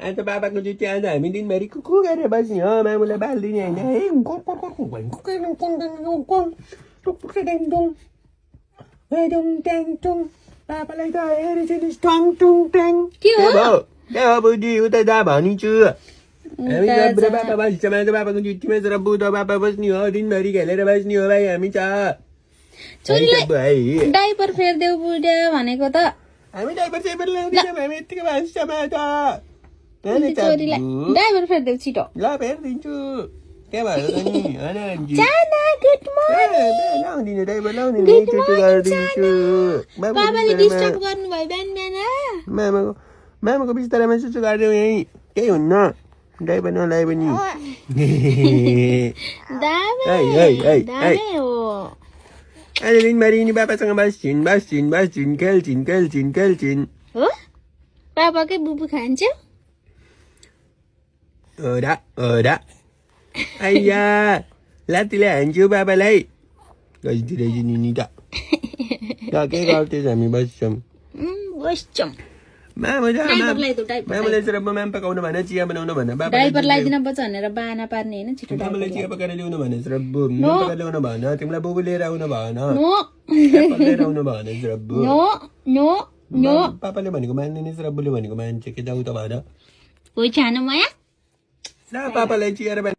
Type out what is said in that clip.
आज बाबाको जुत्ती आज हामी दिनभरि कुकु गरेर बस्ने हो मामुलाई बाल्दिने होइन बाबालाई त हेरिदिनुहोस् टङ टुङ ट्याङ के हो बुढी उता जा भनिन्छु हामी बाबा बस्छ मान्छ बाबाको जुत्तीमा र बुढो बाबा बस्ने हो दिनभरि खेलेर बस्ने हो भाइ हामी डाइपर फेर्देऊ बुढा भनेको त हामी डाइपर सेपर ल्याउँदैनौँ हामी यत्तिकै भान्सामा त डाइपर फेर्देऊ छिटो ल फेरिदिन्छु के भयो नि लाउँदिनँ डाइपर लाउँदिनँ गरिदिन्छु बाबाले डिस्टर्ब गर्नुभयो बिहान बिहान मामाको बिस्तारामा सुसु गरिदेऊ यहीँ केही हुन्न डाइपर नलाए पनि आज दिनभरि नि बाबासँग बस्छिन् खेल्छिन् हो बाबाकै बुबु खान्छ ओरा आइया लात्तीले हान्छु बाबालाई गइदिएर नि त के गर्थेछ हामी बस्छौँ मामुलाई माम पकाउनु भने चिया बनाउनु भने डाइपर लगाइदिन पर्छ भनेर बाना पार्ने होइन छिटो मामुलाई चिया पकाएर ल्याउनु भने ल्याउनु भएन तिमीलाई बुबु लिएर आउनु भएन लिएर आउनु भएन पापाले भनेको मान्दैन रब्बुले भनेको मान्छे के जाउ त भएर कोही छानो माया पापालाई चिया